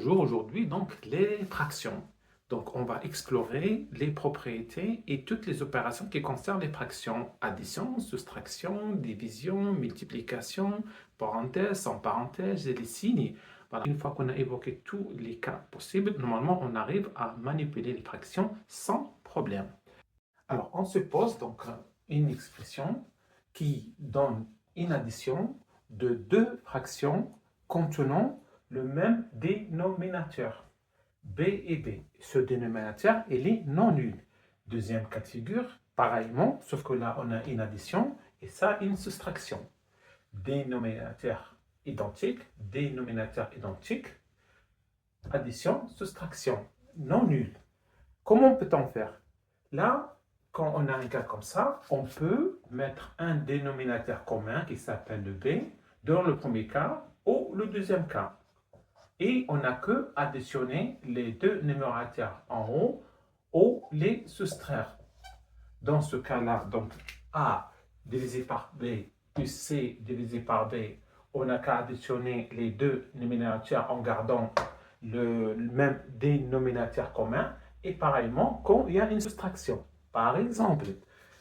toujours aujourd'hui donc les fractions. Donc on va explorer les propriétés et toutes les opérations qui concernent les fractions. Addition, soustraction, division, multiplication, parenthèse, sans parenthèse et les signes. Voilà. Une fois qu'on a évoqué tous les cas possibles, normalement on arrive à manipuler les fractions sans problème. Alors on se pose donc une expression qui donne une addition de deux fractions contenant le même dénominateur, b et b. Ce dénominateur, il est non nul. Deuxième cas de figure, pareillement, sauf que là, on a une addition et ça, une soustraction. Dénominateur identique, addition, soustraction, non nul. Comment peut-on faire? Là, quand on a un cas comme ça, on peut mettre un dénominateur commun qui s'appelle le b dans le premier cas ou le deuxième cas. Et on n'a que additionner les deux numérateurs en haut ou les soustraire. Dans ce cas-là, donc a divisé par b plus c divisé par b, on n'a qu'à additionner les deux numérateurs en gardant le même dénominateur commun. Et pareillement, quand il y a une soustraction. Par exemple,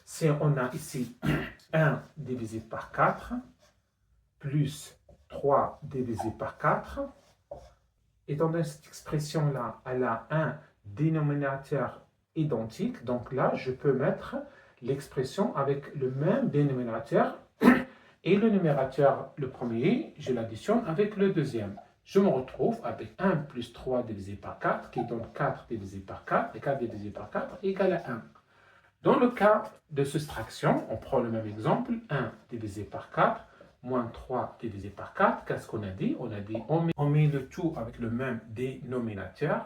si on a ici 1 divisé par 4 plus 3 divisé par 4, étant donné cette expression-là, elle a un dénominateur identique, donc là, je peux mettre l'expression avec le même dénominateur et le numérateur, le premier, je l'additionne avec le deuxième. Je me retrouve avec 1 plus 3 divisé par 4, qui donne 4 divisé par 4, et 4 divisé par 4 égale à 1. Dans le cas de soustraction, on prend le même exemple, 1 divisé par 4, moins 3 divisé par 4, qu'est-ce qu'on a dit? On a dit on met le tout avec le même dénominateur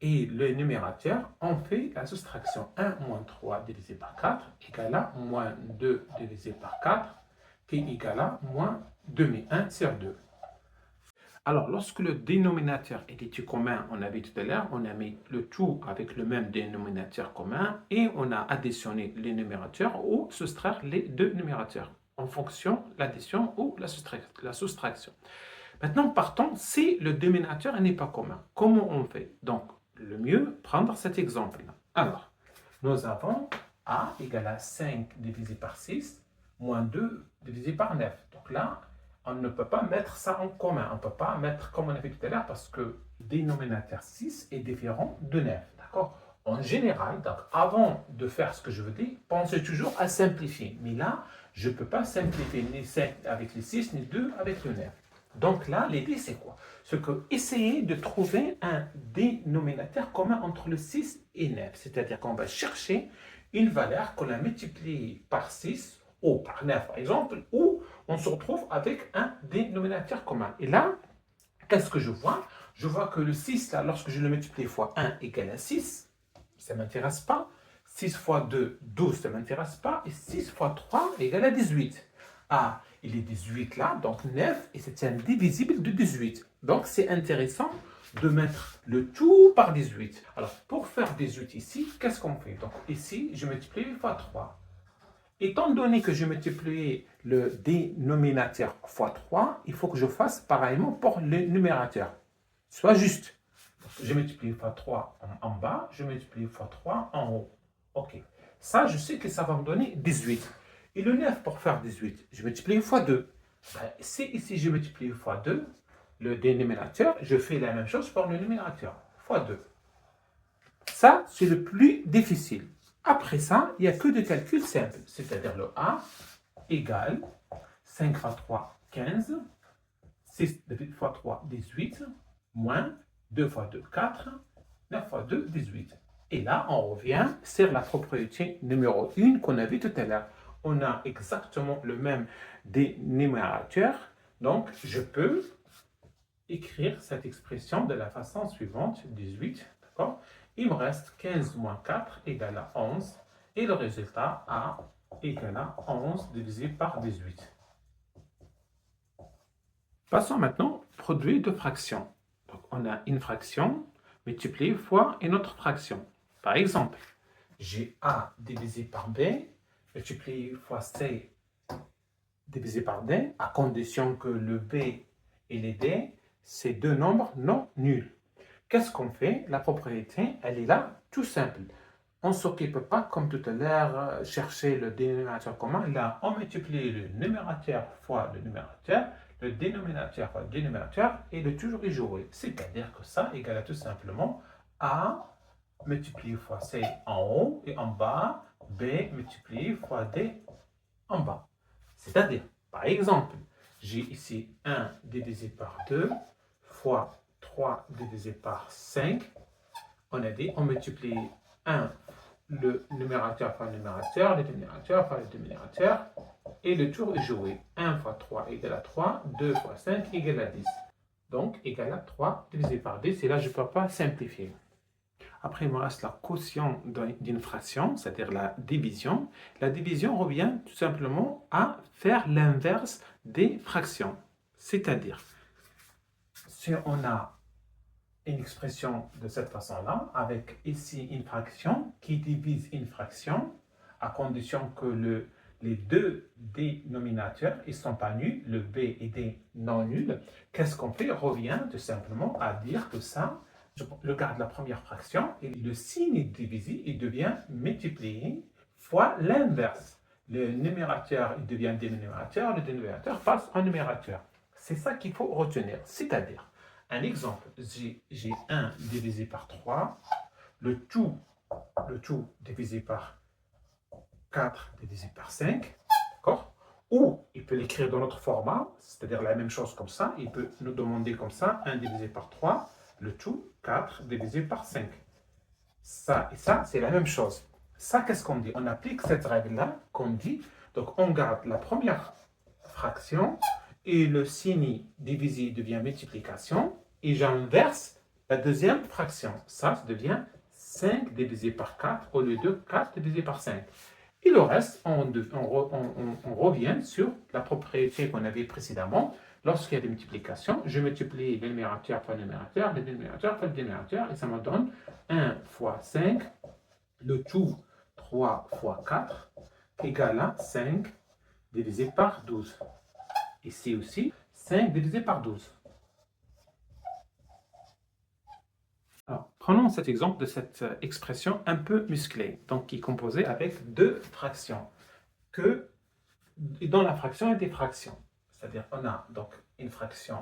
et le numérateur, on fait la soustraction. 1 moins 3 divisé par 4 égale à moins 2 divisé par 4 qui est égal à moins demi-1 sur 2. Alors, lorsque le dénominateur était commun, on avait tout à l'heure, on a mis le tout avec le même dénominateur commun et on a additionné les numérateurs ou soustraire les deux numérateurs en fonction de l'addition ou la soustraction. Maintenant, partons si le dénominateur n'est pas commun. Comment on fait? Donc, le mieux, prendre cet exemple-là. Alors, nous avons a égale à 5 divisé par 6 moins 2 divisé par 9. Donc là, on ne peut pas mettre ça en commun. On ne peut pas mettre comme on a fait tout à l'heure parce que le dénominateur 6 est différent de 9. D'accord? En général, donc avant de faire ce que je veux dire, pensez toujours à simplifier. Mais là, je ne peux pas simplifier ni 5 avec les 6, ni 2 avec le 9. Donc là, l'idée, c'est quoi? C'est que essayer de trouver un dénominateur commun entre le 6 et 9. C'est-à-dire qu'on va chercher une valeur qu'on a multipliée par 6 ou par 9, par exemple, ou on se retrouve avec un dénominateur commun. Et là, qu'est-ce que je vois? Je vois que le 6, là, lorsque je le multiplie fois 1 égale à 6, ça ne m'intéresse pas. 6 fois 2, 12, ça ne m'intéresse pas. Et 6 fois 3 égale à 18. Ah, il est 18 là, donc 9, et c'est un divisible de 18. Donc, c'est intéressant de mettre le tout par 18. Alors, pour faire 18 ici, qu'est-ce qu'on fait? Donc, ici, je multiplie fois 3. Étant donné que je multiplie le dénominateur fois 3, il faut que je fasse pareillement pour le numérateur. Soit juste. Je multiplie fois 3 en bas, je multiplie fois 3 en haut. OK. Ça, je sais que ça va me donner 18. Et le 9 pour faire 18, je multiplie fois 2. Si ici je multiplie fois 2, le dénominateur, je fais la même chose pour le numérateur, fois 2. Ça, c'est le plus difficile. Après ça, il n'y a que des calculs simples, c'est-à-dire le A égale 5 fois 3, 15, 6 fois 3, 18, moins 2 fois 2, 4, 9 fois 2, 18. Et là, on revient sur la propriété numéro 1 qu'on a vu tout à l'heure. On a exactement le même dénominateur, donc je peux écrire cette expression de la façon suivante, 18, d'accord? Il me reste 15 moins 4 égale à 11, et le résultat A égale à 11 divisé par 18. Passons maintenant au produit de fractions. Donc, on a une fraction multipliée fois une autre fraction. Par exemple, j'ai A divisé par B multiplié fois C divisé par D, à condition que le B et les D, c'est deux nombres non nuls. Qu'est-ce qu'on fait? La propriété, elle est là, tout simple. On ne s'occupe pas, comme tout à l'heure, chercher le dénominateur commun. Là, on multiplie le numérateur fois le dénominateur fois le dénominateur, et le toujours est joué. C'est-à-dire que ça égale à tout simplement A multiplié fois C en haut et en bas, B multiplié fois D en bas. C'est-à-dire, par exemple, j'ai ici 1 divisé par 2 fois 3 divisé par 5. On a dit, on multiplie 1, le numérateur par le numérateur, le dénominateur par le dénominateur, et le tour est joué. 1 fois 3 égale à 3, 2 fois 5 égale à 10. Donc, égale à 3 divisé par 10, et là, je ne peux pas simplifier. Après, il me reste la quotient d'une fraction, c'est-à-dire la division. La division revient tout simplement à faire l'inverse des fractions. C'est-à-dire, si on a une expression de cette façon-là, avec ici une fraction qui divise une fraction, à condition que les deux dénominateurs ne sont pas nuls, le B et D non nuls, qu'est-ce qu'on fait? Revient tout simplement à dire que ça, je garde la première fraction et le signe est divisé, il devient multiplié fois l'inverse. Le numérateur il devient dénominateur, le dénominateur passe en numérateur. C'est ça qu'il faut retenir. C'est-à-dire, un exemple, j'ai 1 divisé par 3, le tout divisé par 4 divisé par 5, d'accord? Ou il peut l'écrire dans notre format, c'est-à-dire la même chose comme ça, il peut nous demander comme ça, 1 divisé par 3, le tout 4 divisé par 5. Ça et ça, c'est la même chose. Ça, qu'est-ce qu'on dit? On applique cette règle-là qu'on dit, donc on garde la première fraction et le signe divisé devient multiplication et j'inverse la deuxième fraction. Ça devient 5 divisé par 4 au lieu de 4 divisé par 5. Et le reste, on revient sur la propriété qu'on avait précédemment. Lorsqu'il y a des multiplications, je multiplie le numérateur par le numérateur, le dénominateur par le dénominateur, et ça me donne 1 fois 5, le tout 3 fois 4, égale à 5 divisé par 12. Ici aussi, 5 divisé par 12. Alors, prenons cet exemple de cette expression un peu musclée, donc qui est composée avec deux fractions. Dans la fraction, il y a des fractions. C'est-à-dire on a donc une fraction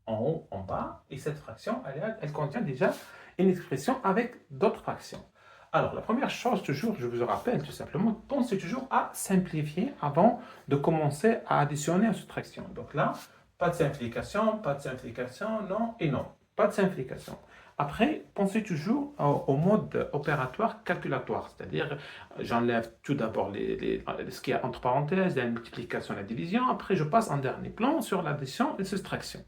en haut, en bas, et cette fraction, elle contient déjà une expression avec d'autres fractions. Alors, la première chose, toujours, je vous rappelle tout simplement, pensez toujours à simplifier avant de commencer à additionner une soustraction. Donc là, pas de simplification, non et non. Pas de simplification. Après, pensez toujours au mode opératoire calculatoire, c'est-à-dire j'enlève tout d'abord ce qu'il y a entre parenthèses, la multiplication et la division, après je passe en dernier plan sur l'addition et la soustraction.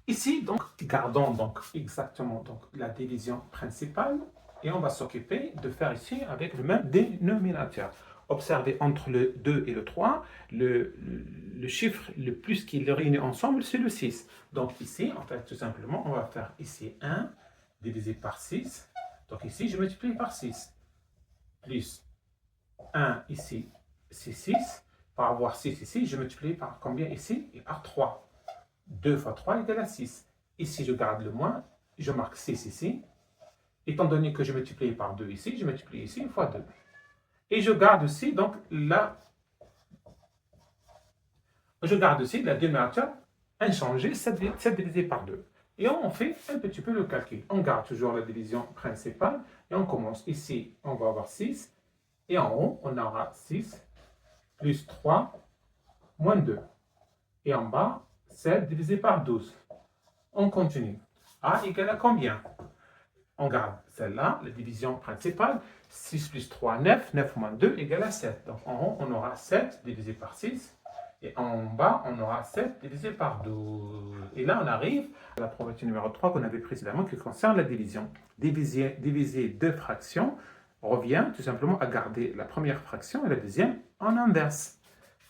Ici, donc, gardons donc exactement donc, la division principale et on va s'occuper de faire ici avec le même dénominateur. Observez entre le 2 et le 3, le chiffre le plus qui les réunit ensemble, c'est le 6. Donc ici, en fait, tout simplement, on va faire ici 1 divisé par 6. Donc ici, je multiplie par 6. Plus 1 ici, c'est 6. Par avoir 6 ici, je multiplie par combien ici? Et par 3. 2 fois 3 égale à 6. Ici, je garde le moins, je marque 6 ici. Étant donné que je multiplie par 2 ici, je multiplie ici fois 2. Et je garde aussi, donc, la dénominateur inchangé, 7 divisé par 2. Et on fait un petit peu le calcul. On garde toujours la division principale et on commence ici, on va avoir 6. Et en haut, on aura 6 plus 3 moins 2. Et en bas, 7 divisé par 12. On continue. A égale à combien? On garde celle-là, la division principale. 6 plus 3, 9. 9 moins 2 égale à 7. Donc en haut, on aura 7 divisé par 6. Et en bas, on aura 7 divisé par 12. Et là, on arrive à la propriété numéro 3 qu'on avait précédemment qui concerne la division. Diviser deux fractions revient tout simplement à garder la première fraction et la deuxième en inverse.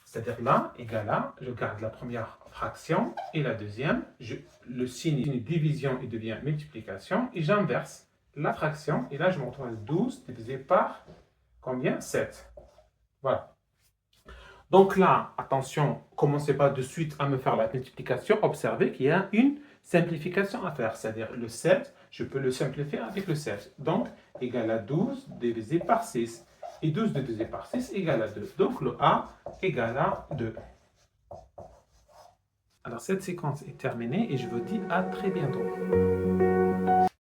C'est-à-dire là, égal à, je garde la première fraction et la deuxième, le signe division il devient multiplication et j'inverse la fraction. Et là, je me retrouve à 12 divisé par combien? 7. Voilà. Donc là, attention, commencez pas de suite à me faire la multiplication. Observez qu'il y a une simplification à faire. C'est-à-dire le 7, je peux le simplifier avec le 7. Donc, égal à 12 divisé par 6. Et 12 divisé par 6 égale à 2. Donc, le A égale à 2. Alors, cette séquence est terminée et je vous dis à très bientôt.